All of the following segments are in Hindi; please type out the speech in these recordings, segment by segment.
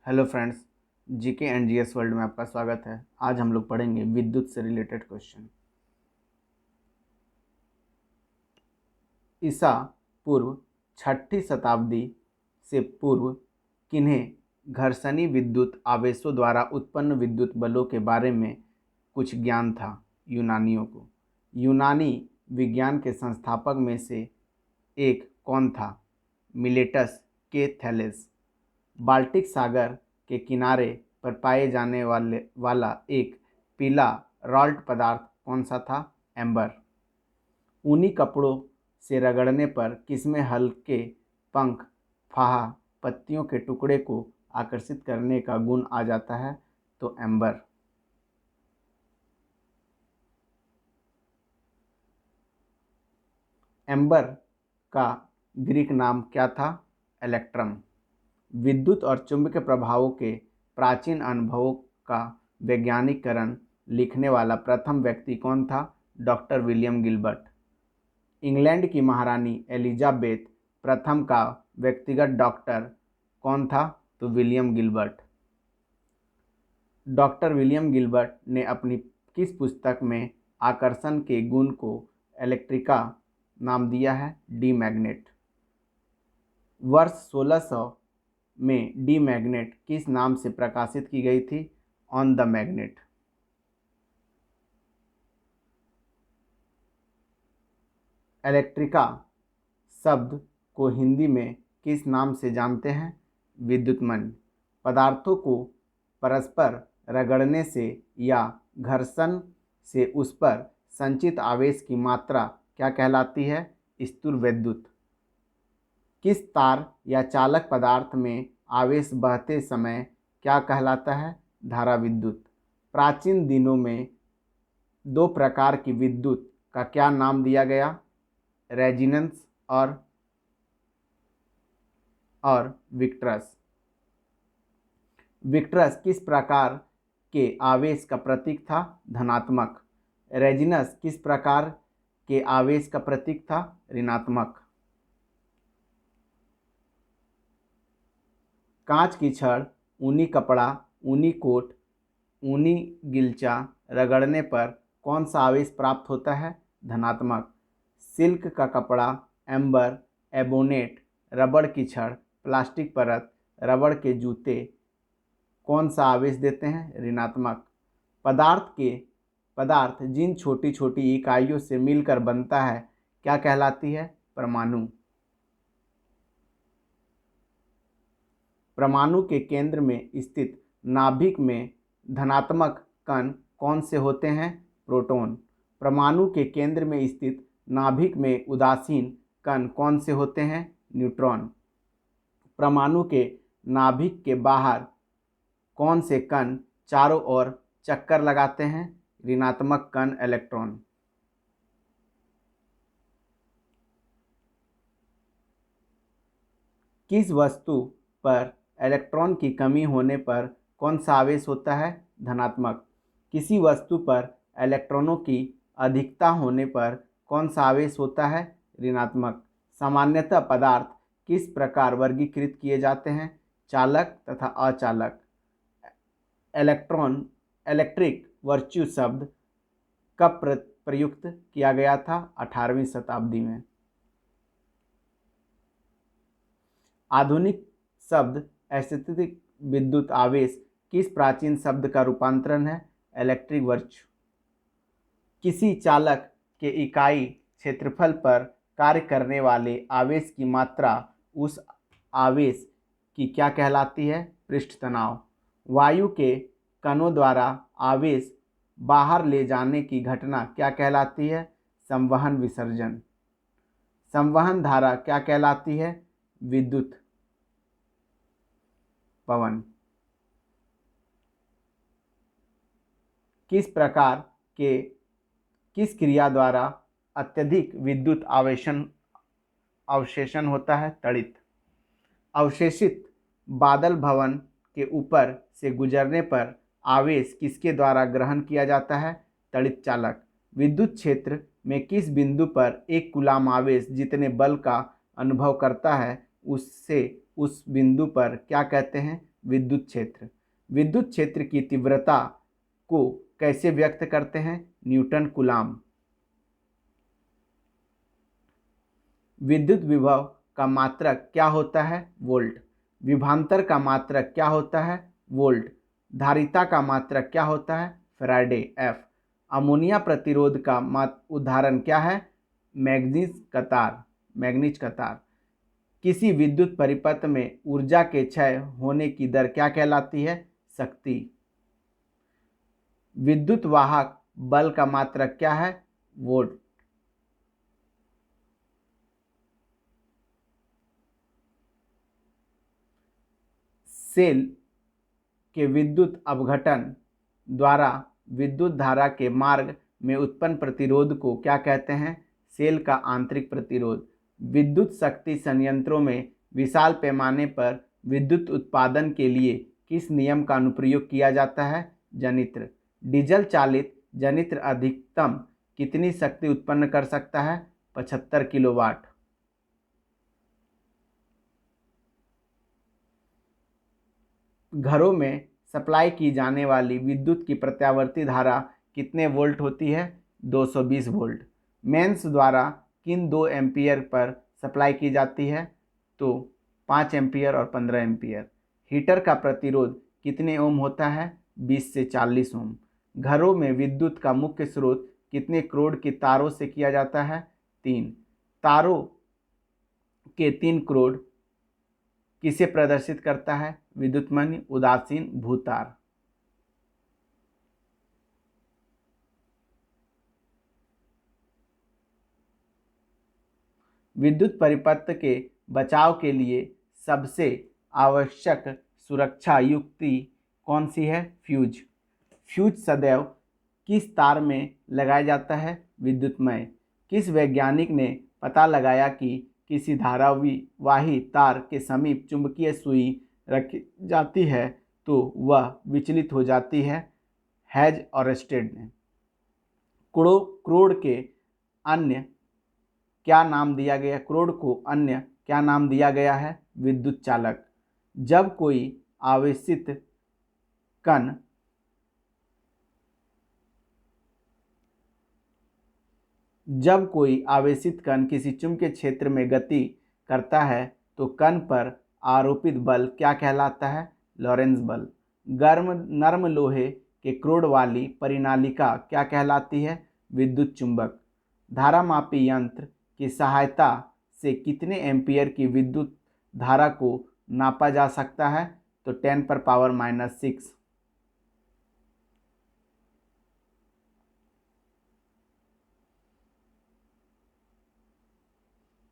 Hello friends, GK and GS world में आपका स्वागत है। आज हम लोग पढ़ेंगे विद्युत से रिलेटेड क्वेश्चन। ईसा पूर्व 6ठी शताब्दी से पूर्व किन्हें घर्षणी विद्युत आवेशों द्वारा उत्पन्न विद्युत बलों के बारे में कुछ ज्ञान था? यूनानियों को। यूनानी विज्ञान के संस्थापक में से एक कौन था? मिलेटस के थैलेस। बाल्टिक सागर के किनारे पर पाए जाने वाला एक पीला रॉल्ट पदार्थ कौन सा था? एम्बर। ऊनी कपड़ों से रगड़ने पर किसमें हल्के पंख, फाहा, पत्तियों के टुकड़े को आकर्षित करने का गुण आ जाता है? तो एम्बर। एम्बर का ग्रीक नाम क्या था? इलेक्ट्रम। विद्युत और चुंबकीय प्रभावों के प्राचीन अनुभवों का वैज्ञानिकरण लिखने वाला प्रथम व्यक्ति कौन था? Doctor William Gilbert. इंग्लैंड की महारानी एलिजाबेथ प्रथम का व्यक्तिगत डॉक्टर कौन था? तो William Gilbert. Doctor William Gilbert ने अपनी किस पुस्तक में आकर्षण के गुण को इलेक्ट्रिका नाम दिया है? D magnet. वर्ष 1600 में डी मैग्नेट किस नाम से प्रकाशित की गई थी? On the magnet. इलेक्ट्रिका शब्द को हिंदी में किस नाम से जानते हैं? विद्युतमय। पदार्थों को परस्पर रगड़ने से या घर्षण से उस पर संचित आवेश की मात्रा क्या कहलाती है? स्थूल विद्युत। किस तार या चालक पदार्थ में आवेश बहते समय क्या कहलाता है? धारा विद्युत। प्राचीन दिनों में दो प्रकार की विद्युत का क्या नाम दिया गया? रेजिनेंस और विक्ट्रस। विक्ट्रस किस प्रकार के आवेश का प्रतीक था? धनात्मक। रेजिनस किस प्रकार के आवेश का प्रतीक था? ऋणात्मक। कांच की छड़, ऊनी कपड़ा, ऊनी कोट, ऊनी गिलचा रगड़ने पर कौन सा आवेश प्राप्त होता है? धनात्मक। सिल्क का कपड़ा, एम्बर, एबोनेट, रबड़ की छड़, प्लास्टिक परत, रबड़ के जूते कौन सा आवेश देते हैं? ऋणात्मक। पदार्थ जिन छोटी छोटी इकाइयों से मिलकर बनता है क्या कहलाती है? परमाणु। परमाणु के केंद्र में स्थित नाभिक में धनात्मक कण कौन से होते हैं? प्रोटॉन। परमाणु के केंद्र में स्थित नाभिक में उदासीन कण कौन से होते हैं? न्यूट्रॉन। परमाणु के नाभिक के बाहर कौन से कण चारों ओर चक्कर लगाते हैं? ऋणात्मक कण इलेक्ट्रॉन। किस वस्तु पर इलेक्ट्रॉन की कमी होने पर कौन सा आवेश होता है? धनात्मक। किसी वस्तु पर इलेक्ट्रॉनों की अधिकता होने पर कौन सा आवेश होता है? ऋणात्मक। सामान्यतः पदार्थ किस प्रकार वर्गीकृत किए जाते हैं? चालक तथा अचालक। इलेक्ट्रिक वर्च्यू शब्द कब प्रयुक्त किया गया था? 18वीं शताब्दी में। आधुनिक शब्द स्थैतिक विद्युत आवेश किस प्राचीन शब्द का रूपांतरण है? Electric virtue. किसी चालक के इकाई क्षेत्रफल पर कार्य करने वाले आवेश की मात्रा उस आवेश की क्या कहलाती है? पृष्ठ तनाव। वायु के कणों द्वारा आवेश बाहर ले जाने की घटना क्या कहलाती है? संवहन विसर्जन। संवहन धारा क्या कहलाती है? विद्युत पवन। किस क्रिया द्वारा अत्यधिक विद्युत अवशेषण होता है? तड़ित। अवशेषित बादल भवन के ऊपर से गुजरने पर आवेश किसके द्वारा ग्रहण किया जाता है? तड़ित चालक। विद्युत क्षेत्र में किस बिंदु पर एक कूलाम आवेश जितने बल का अनुभव करता है उससे उस बिंदु पर क्या कहते हैं? विद्युत क्षेत्र। विद्युत क्षेत्र की तीव्रता को कैसे व्यक्त करते हैं? Newton coulomb. विद्युत विभव का मात्रक क्या होता है? वोल्ट। विभवांतर का मात्रक क्या होता है? वोल्ट। धारिता का मात्रक क्या होता है? Faraday, F. अमोनिया प्रतिरोध का उदाहरण क्या है? मैग्नीज का तार। किसी विद्युत परिपथ में ऊर्जा के क्षय होने की दर क्या कहलाती है? शक्ति। विद्युत वाहक बल का मात्रक क्या है? वोल्ट। सेल के विद्युत अपघटन द्वारा विद्युत धारा के मार्ग में उत्पन्न प्रतिरोध को क्या कहते हैं? सेल का आंतरिक प्रतिरोध। विद्युत शक्ति संयंत्रों में विशाल पैमाने पर विद्युत उत्पादन के लिए किस नियम का अनुप्रयोग किया जाता है? जनित्र। डीजल चालित जनित्र अधिकतम कितनी शक्ति उत्पन्न कर सकता है? 75 किलोवाट। घरों में सप्लाई की जाने वाली विद्युत की प्रत्यावर्ती धारा कितने वोल्ट होती है? 220 वोल्ट। मेंस द्वारा किन 2 एम्पियर पर सप्लाई की जाती है? तो 5 एम्पियर और 15 एम्पियर। हीटर का प्रतिरोध कितने ओम होता है? 20 से 40 ओम। घरों में विद्युत का मुख्य स्रोत कितने क्रोड की तारों से किया जाता है? 3। तारों के 3 क्रोड किसे प्रदर्शित करता है? विद्युतमन्य, उदासीन, भूतार। विद्युत परिपथ के बचाव के लिए सबसे आवश्यक सुरक्षा युक्ति कौन सी है? फ्यूज। फ्यूज सदैव किस तार में लगाया जाता है? विद्युतमय। किस वैज्ञानिक ने पता लगाया कि किसी धारावाही तार के समीप चुंबकीय सुई रखी जाती है तो वह विचलित हो जाती है? हैज और रेस्टेड ने। क्रोड के अन्य क्या नाम दिया गया? क्रोड को अन्य क्या नाम दिया गया है? विद्युत चालक। जब कोई आवेशित कण किसी चुंबकीय क्षेत्र में गति करता है तो कण पर आरोपित बल क्या कहलाता है? लॉरेंज बल। नर्म लोहे के क्रोड वाली परिनालिका क्या कहलाती है? विद्युत चुंबक। धारामापी यंत्र की सहायता से कितने एम्पियर की विद्युत धारा को नापा जा सकता है? तो 10⁻⁻⁶।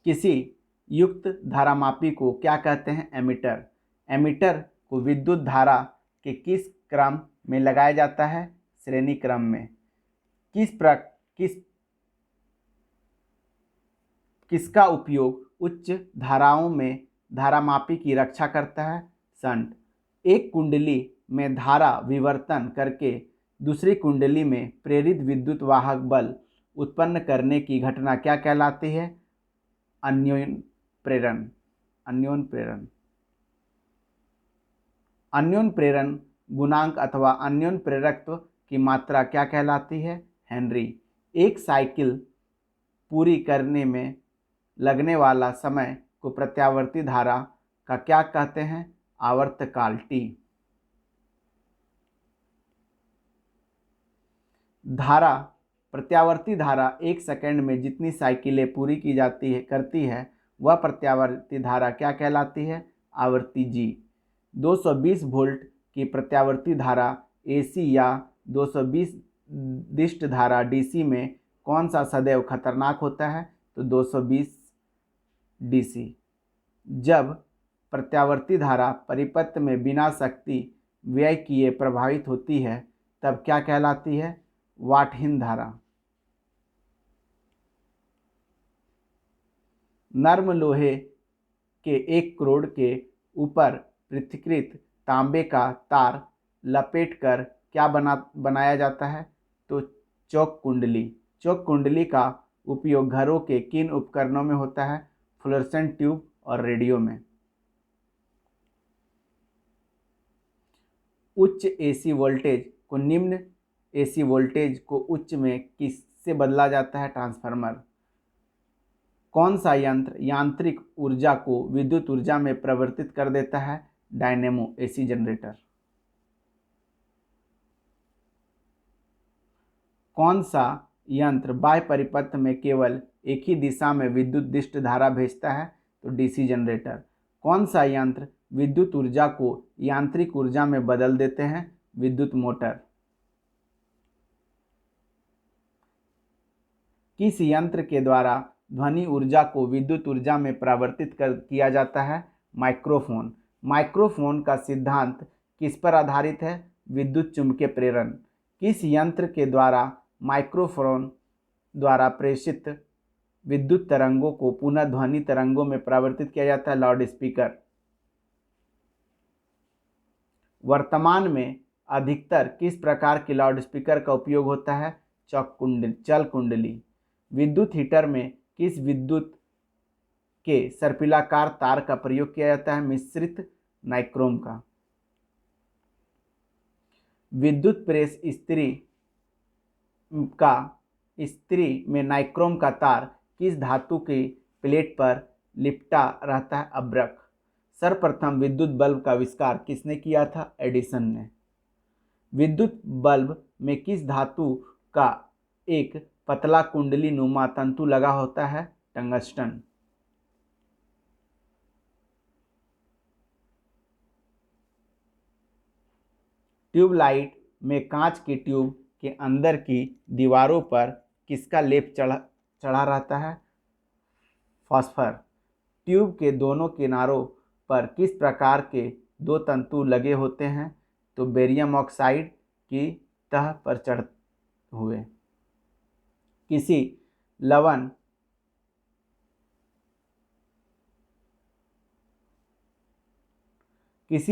किसी युक्त धारामापी को क्या कहते हैं? एमीटर। एमीटर को विद्युत धारा के किस क्रम में लगाया जाता है? श्रेणी क्रम में। किसका उपयोग उच्च धाराओं में धारामापी की रक्षा करता है? शंट। एक कुंडली में धारा विवर्तन करके दूसरी कुंडली में प्रेरित विद्युत वाहक बल उत्पन्न करने की घटना क्या कहलाती है? अन्योन प्रेरण। अन्योन प्रेरण गुणांक अथवा अन्योन प्रेरकत्व की मात्रा क्या कहलाती है? हेनरी। एक साइकिल पूरी करने में लगने वाला समय को प्रत्यावर्ती धारा का क्या कहते हैं? आवर्तकाल, टी। प्रत्यावर्ती धारा 1 सेकंड में जितनी साइकिलें पूरी की करती है वह प्रत्यावर्ती धारा क्या कहलाती है? आवृत्ति जी। 220 वोल्ट की प्रत्यावर्ती धारा एसी या 220 दिष्ट धारा डीसी में कौन सा सदैव खतरनाक होता है? तो 220 डीसी। जब प्रत्यावर्ती धारा परिपथ में बिना शक्ति व्यय किए प्रभावित होती है तब क्या कहलाती है? वाटहीन धारा। नर्म लोहे के 1 क्रोड के ऊपर पृथक्कृत तांबे का तार लपेटकर क्या बनाया जाता है? तो चौक कुंडली। चौक कुंडली का उपयोग घरों के किन उपकरणों में होता है? फ्लोरेसेंट ट्यूब और रेडियो में। उच्च एसी वोल्टेज को निम्न एसी वोल्टेज को उच्च में किससे बदला जाता है? ट्रांसफार्मर। कौन सा यंत्र यांत्रिक ऊर्जा को विद्युत ऊर्जा में परिवर्तित कर देता है? Dynamo AC generator. कौन सा यंत्र बाह्य परिपथ में केवल एक ही दिशा में विद्युत दिष्ट धारा भेजता है? तो डीसी जनरेटर। कौन सा यंत्र विद्युत ऊर्जा को यांत्रिक ऊर्जा में बदल देते हैं? विद्युत मोटर। किस यंत्र के द्वारा ध्वनि ऊर्जा को विद्युत ऊर्जा में परिवर्तित किया जाता है? माइक्रोफोन। माइक्रोफोन का सिद्धांत किस पर आधारित है? विद्युत चुम्बकीय प्रेरण। किस यंत्र के द्वारा माइक्रोफोन द्वारा प्रेषित विद्युत तरंगों को पुनः ध्वनि तरंगों में परिवर्तित किया जाता है? Loud speaker. वर्तमान में अधिकतर किस प्रकार के लाउड स्पीकर का उपयोग होता है? चल कुंडली। विद्युत हीटर में किस विद्युत के सर्पिलाकार तार का प्रयोग किया जाता है? मिश्रित नाइक्रोम का। विद्युत प्रेस इस्त्री में नाइक्रोम का तार किस धातु की प्लेट पर लिपटा रहता है? अभ्रक। सर्वप्रथम विद्युत बल्ब का आविष्कार किसने किया था? एडिसन ने। विद्युत बल्ब में किस धातु का एक पतला कुंडली नुमा तंतु लगा होता है? टंगस्टन। ट्यूबलाइट में कांच की ट्यूब के अंदर की दीवारों पर किसका लेप चढ़ा रहता है? फास्फर। ट्यूब के दोनों किनारों पर किस प्रकार के दो तंतु लगे होते हैं? तो बेरियम ऑक्साइड की तह पर चढ़ हुए। किसी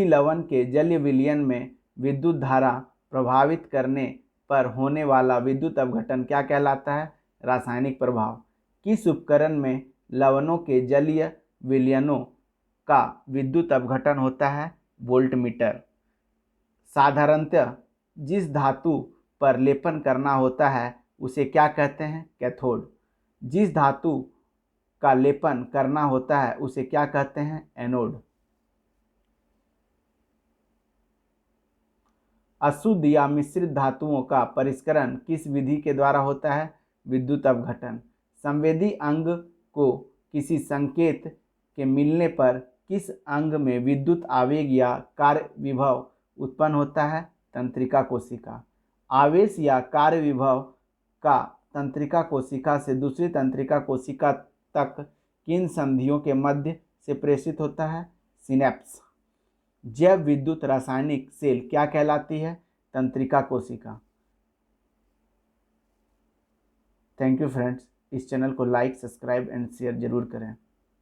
लवण के जलीय विलयन में विद्युत धारा प्रभावित करने पर होने वाला विद्युत अपघटन क्या कहलाता है? रासायनिक प्रभाव। किस उपकरण में लवणों के जलीय विलयनों का विद्युत अपघटन होता है? वोल्टमीटर। साधारणतः जिस धातु पर लेपन करना होता है उसे क्या कहते हैं? कैथोड। जिस धातु का लेपन करना होता है उसे क्या कहते हैं? एनोड। अशुद्ध या मिश्रित धातुओं का परिष्करण किस विधि के द्वारा होता है? विद्युत अपघटन। संवेदी अंग को किसी संकेत के मिलने पर किस अंग में विद्युत आवेग या कार्य विभव उत्पन्न होता है? तंत्रिका कोशिका। आवेश या कार्य विभव का तंत्रिका कोशिका से दूसरी तंत्रिका कोशिका तक किन संधियों के मध्य से प्रेषित होता है? सिनेप्स। जैव विद्युत रासायनिक सेल क्या कहलाती है? तंत्रिका कोशिका। Thank you friends. इस चैनल को लाइक, सब्सक्राइब एंड शेयर जरूर करें।